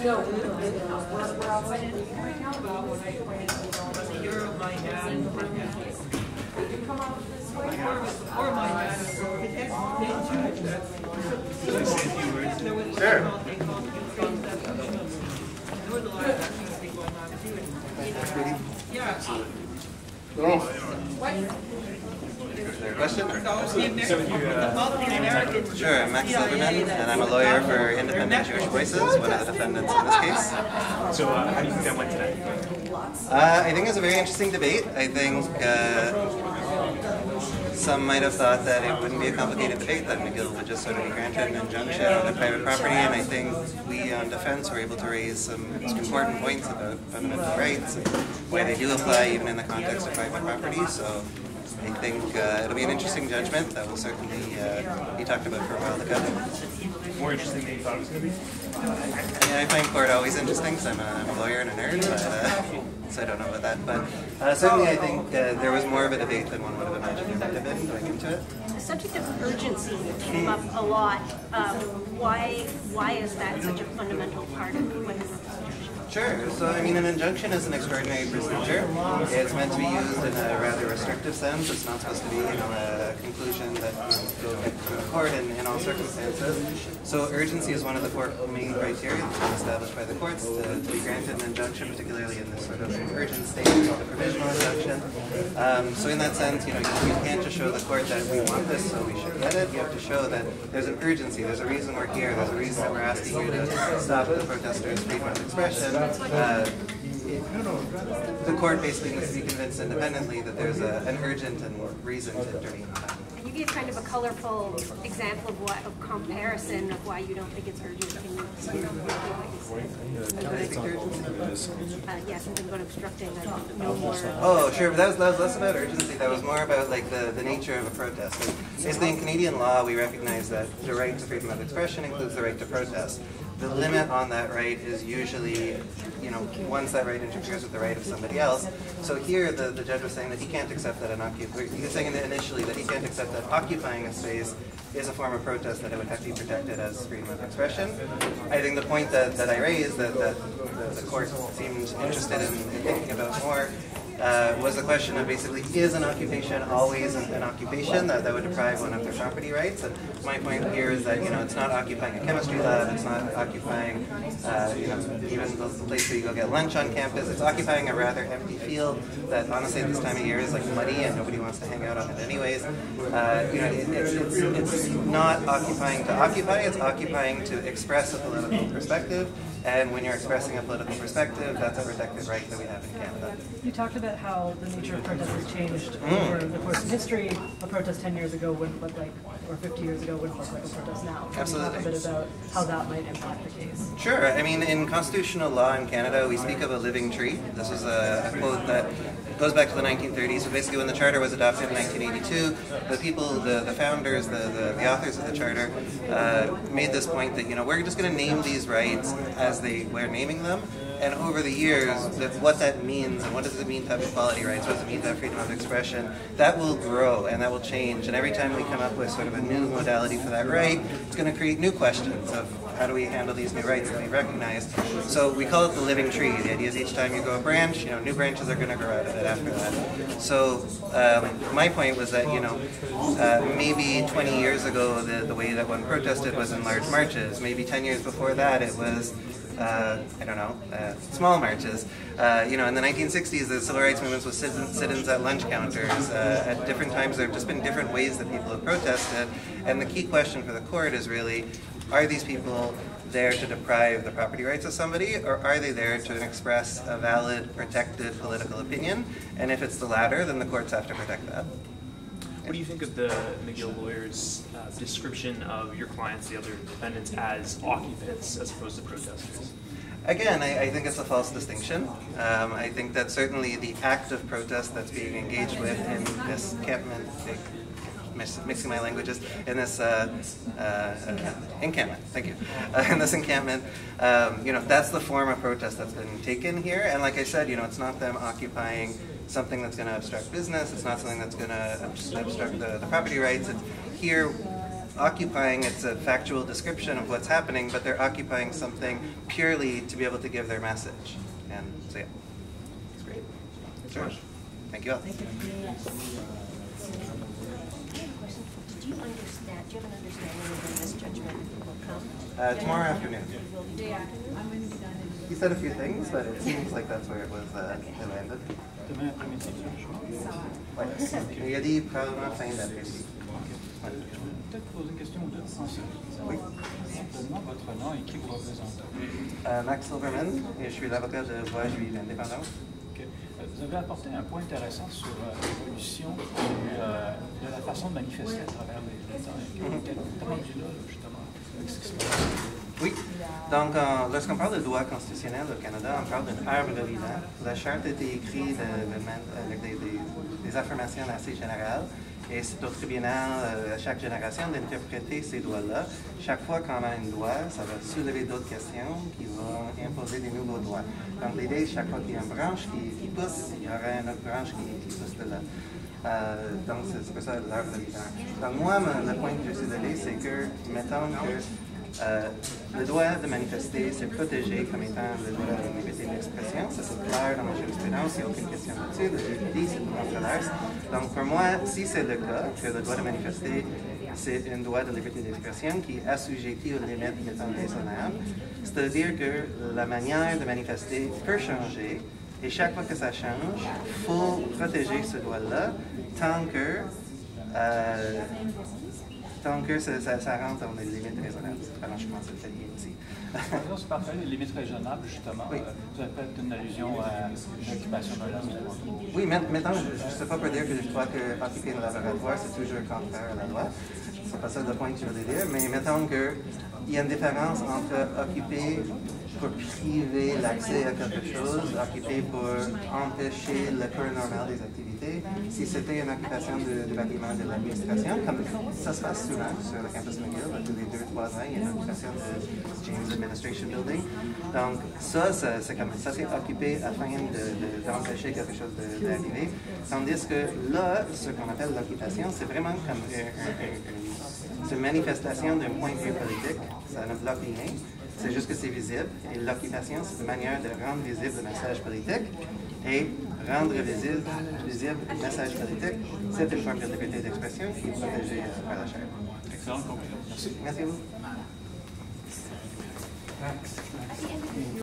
You're my dad. Or my dad. Sure. Question? Sure, I'm Max Silverman, and I'm a lawyer for Independent Jewish Voices, one of the defendants in this case. So how do you think that went today? I think it was a very interesting debate. I think some might have thought that it wouldn't be a complicated debate, that McGill would just sort of be granted an injunction on the private property, and I think we on defense were able to raise some important points about fundamental rights and why they do apply even in the context of private property. So I think it'll be an interesting judgment that will certainly be talked about for a while to come. More interesting than you thought it was going to be? Yeah, I find court always interesting, so I'm a lawyer and a nerd, but, so I don't know about that. But certainly I think there was more of a debate than one would have imagined there might have been going into it. The subject of urgency came up a lot. Why is that such a fundamental part of what the Sure. So, I mean, an injunction is an extraordinary procedure. It's meant to be used in a rather restrictive sense. It's not supposed to be, a conclusion that will get from the court in all circumstances. So, urgency is one of the four main criteria that's been established by the courts to be granted an injunction, particularly in this sort of urgent state called a provisional injunction. So, in that sense, you can't just show the court that we want this, so we should get it. You have to show that there's an urgency. There's a reason we're here. There's a reason that we're asking you to stop the protesters' freedom of expression. The court basically needs to be convinced independently that there's an urgent reason to intervene on that. You gave kind of a colorful example of comparison of why you don't think it's urgent. Can you yes, something about obstructing. No more. Oh, sure, but that was less about urgency. That was more about like the nature of a protest. Basically, in Canadian law, we recognize that the right to freedom of expression includes the right to protest. The limit on that right is usually, once that right interferes with the right of somebody else. So here, the judge was saying that he can't accept that he was saying initially that he can't accept that occupying a space is a form of protest, that it would have to be protected as freedom of expression. I think the point that I raised, that the court seemed interested in thinking about more, was the question of basically, is an occupation always an occupation that would deprive one of their property rights? And my point here is that it's not occupying a chemistry lab, it's not occupying even the place where you go get lunch on campus. It's occupying a rather empty field that honestly at this time of year is like muddy and nobody wants to hang out on it anyways. It's not occupying to occupy, it's occupying to express a political perspective. And when you're expressing a political perspective, that's a protected right that we have in Canada. You talked about how the nature of protest has changed over the course of history. A protest 10 years ago wouldn't look like, or 50 years ago wouldn't look like a protest now. Can Absolutely. you talk a bit about how that might impact the case? Sure. I mean, in constitutional law in Canada, we speak of a living tree. This is a quote that goes back to the 1930s. So basically, when the charter was adopted in 1982, the people, the founders, the authors of the charter, made this point that we're just going to name these rights as they were naming them. And over the years, what that means, and what does it mean to have equality rights, what does it mean to have freedom of expression, that will grow and that will change. And every time we come up with sort of a new modality for that right, it's going to create new questions of how do we handle these new rights that we recognize. So we call it the living tree. The idea is each time you grow a branch, new branches are going to grow out of it after that. So my point was that, maybe 20 years ago, the way that one protested was in large marches. Maybe 10 years before that, it was small marches. In the 1960s, the civil rights movements was sit-ins at lunch counters. At different times, there have just been different ways that people have protested. And the key question for the court is really, are these people there to deprive the property rights of somebody, or are they there to express a valid, protected political opinion? And if it's the latter, then the courts have to protect that. What do you think of the McGill lawyer's description of your clients, the other defendants, as occupants as opposed to protesters? Again, I think it's a false distinction. I think that certainly the act of protest that's being engaged with in this encampment, mixing my languages, in this encampment, thank you, in this encampment, that's the form of protest that's been taken here. And like I said, it's not them occupying something that's going to obstruct business. It's not something that's going to obstruct the property rights. It's here, occupying, it's a factual description of what's happening, but they're occupying something purely to be able to give their message. And so yeah, it's great. Sure. Thank you all. Did you understand, do you have an understanding of when this judgment will come? Tomorrow afternoon. Day afternoon? He said a few things, but it seems like that's where it was it landed. Demain après-midi, je Ouais. Il a dit probablement fin d'après-midi. Ouais. peut-être poser une question ou deux ensuite. Oui. Simplement votre nom et qui vous représente. Max Silverman, et je suis l'avocat de Voix juive indépendante. Okay. Vous avez apporté un point intéressant sur l'évolution de la façon de manifester à travers les temps. Quel rendu là, justement, avec ce qui se passe? Oui. Donc, lorsqu'on parle de droit constitutionnel au Canada, on parle d'un arbre vivant. La charte a été écrite avec des affirmations assez générales. Et c'est au tribunal, à chaque génération, d'interpréter ces droits-là. Chaque fois qu'on a une loi, ça va soulever d'autres questions qui vont imposer des nouveaux droits. Donc, l'idée, chaque fois qu'il y a une branche qui pousse, il y aura une autre branche qui pousse de là. Donc, c'est pour ça l'arbre vivant. Donc, moi, le point que je suis donné, c'est que, mettons que le droit de manifester, c'est protégé comme étant le droit de liberté d'expression. Ça, c'est clair dans la jurisprudence, il n'y a aucune question là-dessus. Le juge c'est une controverse. Donc, pour moi, si c'est le cas, que le droit de manifester, c'est un droit de liberté d'expression qui est assujetti aux limites qui sont raisonnables, c'est-à-dire que la manière de manifester peut changer, et chaque fois que ça change, il faut protéger ce droit-là tant que ça rentre dans les limites raisonnables. Franchement, c'est peut-être bien aussi. C'est parfait, les limites raisonnables, justement. Oui. Vous avez fait une allusion à l'occupation d'un laboratoire. Oui, maintenant, je ne sais pas pour dire que je crois qu'occuper un laboratoire, c'est toujours contraire à la loi. C'est pas ça le point que je voulais dire, mais mettons qu'il y a une différence entre occuper pour priver l'accès à quelque chose, occuper pour empêcher le cours normal des activités. Si c'était une occupation du bâtiment de l'administration, comme ça se passe souvent sur le campus McGill, tous les 2-3 ans, il y a une occupation de James Administration Building. Donc ça c'est occupé afin d'empêcher quelque chose d'arriver. Tandis que là, ce qu'on appelle l'occupation, c'est vraiment comme une manifestation d'un point de vue politique. Ça ne bloque rien. C'est juste que c'est visible. Et l'occupation, c'est une manière de rendre visible le message politique. Et rendre visible le message politique, c'est une forme de liberté d'expression qui est protégée par la Charte. Excellente conclusion. Merci à vous.